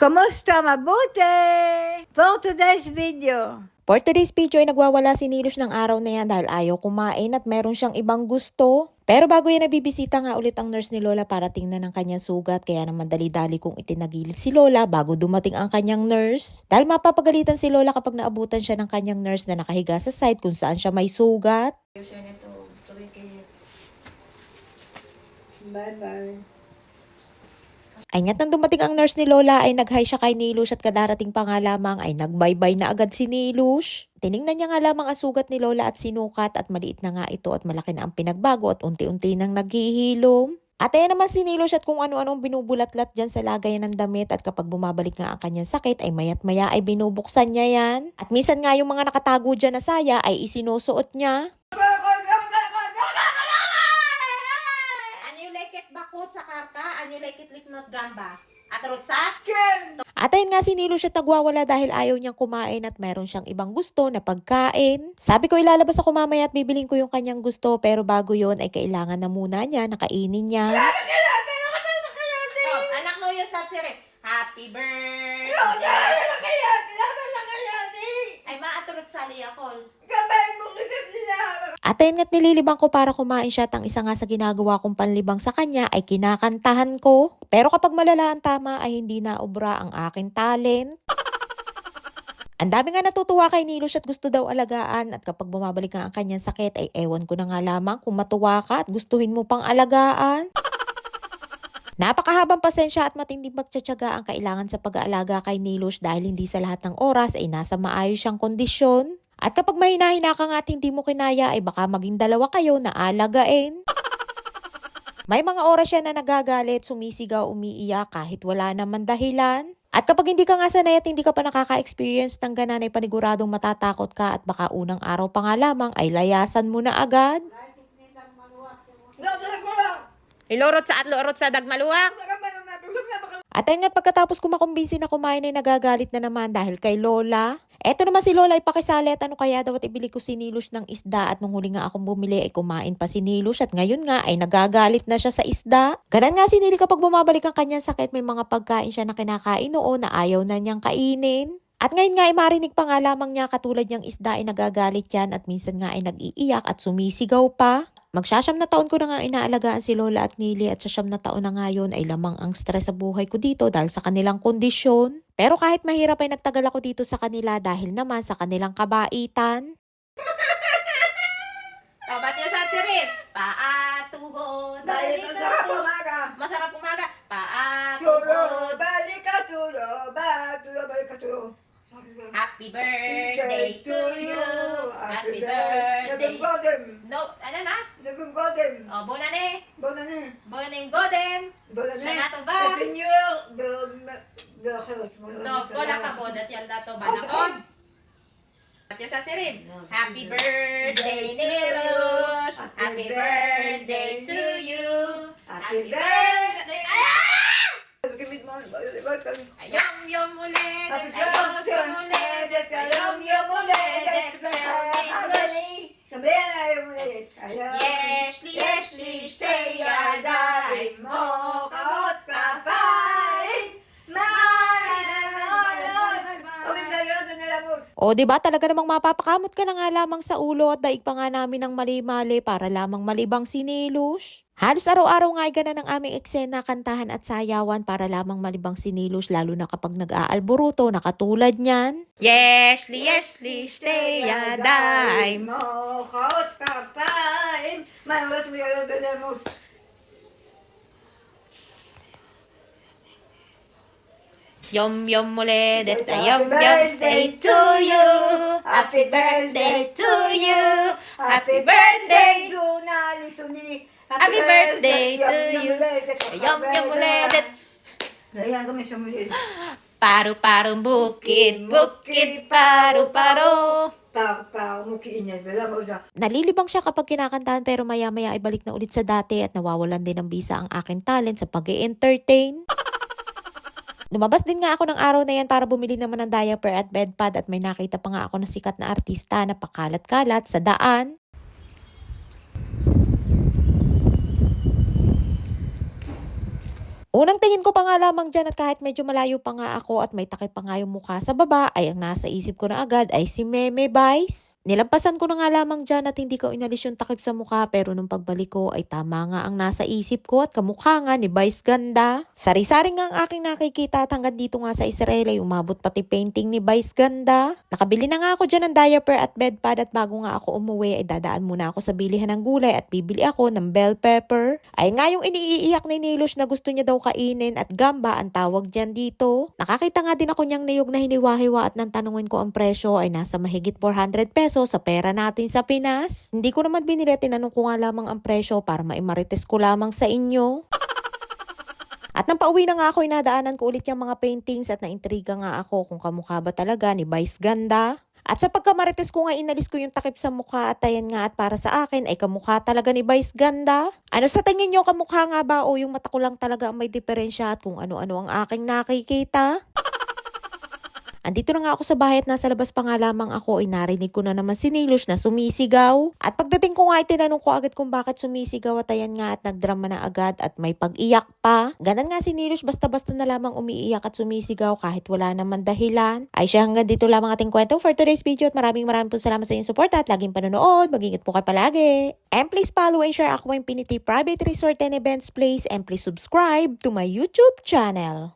Kumusta? Mabuti! For today's video. For today's video ay nagwawala si Nilos ng araw na yan dahil ayaw kumain at meron siyang ibang gusto. Pero bago yan nabibisita nga ulit ang nurse ni Lola para tingnan ang kanyang sugat, kaya naman dali-dali kong itinagilid si Lola bago dumating ang kanyang nurse. Dahil mapapagalitan si Lola kapag naabutan siya ng kanyang nurse na nakahiga sa side kung saan siya may sugat. Bye-bye. Ay nga't nang dumating ang nurse ni Lola ay nag-hi siya kay Nilush at kadarating pa nga lamang ay nag-bye-bye na agad si Nilush. Tiningnan niya nga lamang ang sugat ni Lola at sinukat at maliit na nga ito at malaki na ang pinagbago at unti-unti nang naghihilom. At ayan naman si Nilush at kung ano-anong binubulat-lat dyan sa lagayan ng damit at kapag bumabalik nga ang kanyang sakit ay mayat maya ay binubuksan niya yan. At minsan nga yung mga nakatago dyan na saya ay isinusuot niya. Bakot sa karka, anyo like it liknot gamba. At rotsa? At ayun nga si Nilush at nagwawala dahil ayaw niyang kumain at meron siyang ibang gusto na pagkain. Sabi ko ilalabas ako mamaya at bibiling ko yung kanyang gusto pero bago yon ay kailangan na muna niya nakainin niya. Anak no yung satsire. Happy birthday! Ay maaturot sali ako. At ayun nga't nililibang ko para kumain siya at ang isa nga sa ginagawa kong panlibang sa kanya ay kinakantahan ko. Pero kapag malala ang tama ay hindi na obra ang aking talent. Ang dami nga natutuwa kay Nilush at gusto daw alagaan at kapag bumabalik nga ang kanyang sakit ay ewan ko na nga lamang kung matuwa ka at gustuhin mo pang alagaan. Napakahabang pasensya at matinding pagtsatsaga ang kailangan sa pag-aalaga kay Nilush dahil hindi sa lahat ng oras ay nasa maayos siyang kondisyon. At kapag mahina-hina ka nga at hindi mo kinaya ay baka maging dalawa kayo na alagain. May mga oras siya na nagagalit, sumisigaw, umiiyak kahit wala naman dahilan. At kapag hindi ka nga sanay at hindi ka pa nakaka-experience ng ganan ay paniguradong matatakot ka at baka unang araw pa nga lamang ay layasan mo na agad. Ilorot sa atlorot sa dagmaluwak. At ayun nga't pagkatapos ko makumbinsi na kumain ay nagagalit na naman dahil kay Lola. Eto naman si Lola ay pakisali at ano kaya daw at ibili ko si Nilush ng isda at nung huli nga akong bumili ay kumain pa si Nilush at ngayon nga ay nagagalit na siya sa isda. Ganan nga si Nili kapag bumabalik ang kanyang sakit may mga pagkain siya na kinakain noon na ayaw na niyang kainin. At ngayon nga ay marinig pa nga lamang niya katulad niyang isda ay nagagalit yan at minsan nga ay nag-iiyak at sumisigaw pa. Magsasyam na taon ko na nga inaalagaan si Lola at Nili at sa siyam na taon na ngayon ay lamang ang stress sa buhay ko dito dahil sa kanilang kondisyon. Pero kahit mahirap ay nagtagal ako dito sa kanila dahil naman sa kanilang kabaitan. Tabat niyo sa sirin. Paatubod. Masarap umaga. Paatubod. Happy birthday to you. Happy birthday. No, ano na? Oh, bonane. Boneng godem. Siya na to ba? No, kola ka bodat yan dato ba nakon? At yung satsirin. Happy birthday, Nilush. Happy birthday to you. Happy birthday. Ayom yom ulit. Ayom yom ulit. Ayom yom ulit. Yesli, stay alive. Mo kamot ka fine. O diba talaga namang mapapakamot ka na nga lamang sa ulo at daig pa nga namin ng mali-mali para lamang malibang si Nilush. Halos araw-araw nga ay ganan ang aming eksena, kantahan at sayawan para lamang malibang si Nilush lalo na kapag nag-aalboruto na katulad niyan. Yesli, stay alive. Mo kamot ka fine. Yum yum ulit, yum birthday to you. Happy birthday to you. Happy birthday. Happy birthday to you. Yum yum ulit. Paru-paru bukid, bukid paru-paru. Nalilibang siya kapag kinakantahan pero maya-maya ay balik na ulit sa dati at nawawalan din ng bisa ang aking talent sa pag-i-entertain. Lumabas din nga ako ng araw na yan para bumili naman ng diaper at bedpad at may nakita pa nga ako na sikat na artista na pakalat-kalat sa daan. Unang tingin ko pa nga lamang dyan at kahit medyo malayo pa nga ako at may takip pa nga yung mukha sa baba, ay ang nasa isip ko na agad ay si Meme Vice. Nilampasan ko na nga lamang dyan at hindi ko inalis yung takip sa mukha, pero nung pagbalik ko ay tama nga ang nasa isip ko at kamukha nga ni Vice Ganda. Sari-sari nga ang aking nakikita at hanggang dito nga sa Israel ay umabot pati painting ni Vice Ganda. Nakabili na nga ako dyan ng diaper at bedpad at bago nga ako umuwi ay dadaan muna ako sa bilihan ng gulay at bibili ako ng bell pepper. Ay nga yung iniiyak ni Nilosh na gusto niya daw kainin at gamba ang tawag dyan dito. Nakakita nga din ako niyang niyog na hiniwa-hiwa at nang tanungin ko ang presyo ay nasa mahigit 400 pesos sa pera natin sa Pinas. Hindi ko naman binili, tinanong ko nga lamang ang presyo para maimarites ko lamang sa inyo. At nang pauwi na nga ako, inadaanan ko ulit yung mga paintings at naintriga nga ako kung kamukha ba talaga ni Vice Ganda. At sa pagkamarites ko nga, inalis ko yung takip sa mukha at ayan nga at para sa akin ay kamukha talaga ni Vice Ganda. Ano sa tingin nyo, kamukha nga ba o yung mata ko lang talaga ang may diferensya at kung ano-ano ang aking nakikita? Andito na nga ako sa bahay at nasa labas pa nga lamang ako ay narinig ko na naman si Nilosh na sumisigaw. At pagdating ko nga ay tinanong ko agad kung bakit sumisigaw at ayan nga at nagdrama na agad at may pag-iyak pa. Ganan nga si Nilosh, basta-basta na lamang umiiyak at sumisigaw kahit wala naman dahilan. Ay siya, hanggang dito lamang ating kwento for today's video at maraming po salamat sa inyong support at laging panonood. Mag-ingat po kayo palagi. And please follow and share Aqua Infinity Private Resort and Events Place and please subscribe to my YouTube channel.